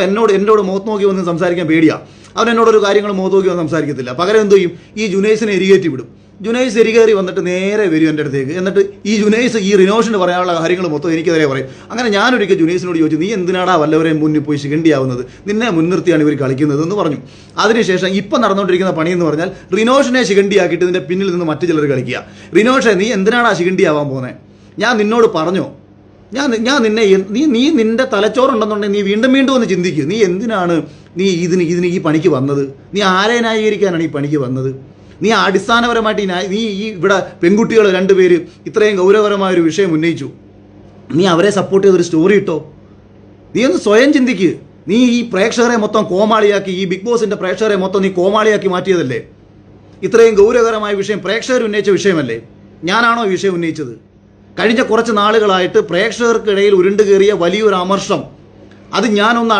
എന്നോട് മുഖത്ത് നോക്കി വന്ന് സംസാരിക്കാൻ പേടിയാ. അവൻ എന്നോടൊരു കാര്യങ്ങൾ മുഖത്ത് നോക്കി വന്ന് സംസാരിക്കത്തില്ല. പകരം എന്ത് ചെയ്യും, ഈ ജുനൈസിനെ എരികേറ്റി വിടും. ജുനൈസ് എരികേറി വന്നിട്ട് നേരെ വരും എൻ്റെ അടുത്തേക്ക്. എന്നിട്ട് ഈ ജുനൈസ് ഈ റിനോഷിന് പറയാനുള്ള കാര്യങ്ങൾ മൊത്തം എനിക്കെതിരെ പറയും. അങ്ങനെ ഞാനൊരിക്കൽ ജുനൈസിനോട് ചോദിച്ചു, നീ എന്തിനാടാ വല്ലവരെയും മുന്നിൽ പോയി ശിഖണ്ഡിയാവുന്നത്, നിന്നെ മുൻനിർത്തിയാണ് ഇവർ കളിക്കുന്നത് എന്ന് പറഞ്ഞു. അതിനുശേഷം ഇപ്പം നടന്നുകൊണ്ടിരിക്കുന്ന പണി എന്ന് പറഞ്ഞാൽ റിനോഷിനെ ശിഖണ്ഡിയാക്കിയിട്ട് ഇതിൻ്റെ പിന്നിൽ നിന്ന് മറ്റു ചിലർ കളിക്കുക. റിനോഷെ, നീ എന്തിനാടാ ശിഖണ്ഡിയാവാൻ പോകുന്നത്? ഞാൻ നിന്നോട് പറഞ്ഞോ, ഞാൻ നിന്നെ നീ നിന്റെ തലച്ചോറുണ്ടെന്നുണ്ടെങ്കിൽ നീ വീണ്ടും ഒന്ന് ചിന്തിക്കുക. നീ എന്തിനാണ് ഇതിന് ഈ പണിക്ക് വന്നത്? നീ ആരെ ന്യായീകരിക്കാനാണ് ഈ പണിക്ക് വന്നത്? നീ അടിസ്ഥാനപരമായിട്ട് നീ ഇവിടെ പെൺകുട്ടികൾ 2 പേര് ഇത്രയും ഗൗരവകരമായൊരു വിഷയം ഉന്നയിച്ചു, നീ അവരെ സപ്പോർട്ട് ചെയ്തൊരു സ്റ്റോറി ഇട്ടോ? നീ ഒന്ന് സ്വയം ചിന്തിക്കുക. നീ ഈ പ്രേക്ഷകരെ മൊത്തം കോമാളിയാക്കി, ഈ ബിഗ് ബോസിന്റെ പ്രേക്ഷകരെ മൊത്തം നീ കോമാളിയാക്കി മാറ്റിയതല്ലേ? ഇത്രയും ഗൗരവകരമായ വിഷയം പ്രേക്ഷകർ ഉന്നയിച്ച വിഷയമല്ലേ? ഞാനാണോ ഈ വിഷയം ഉന്നയിച്ചത്? കഴിഞ്ഞ കുറച്ച് നാളുകളായിട്ട് പ്രേക്ഷകർക്കിടയിൽ ഉരുണ്ടുകയറിയ വലിയൊരു അമർഷം, അത് ഞാനൊന്ന്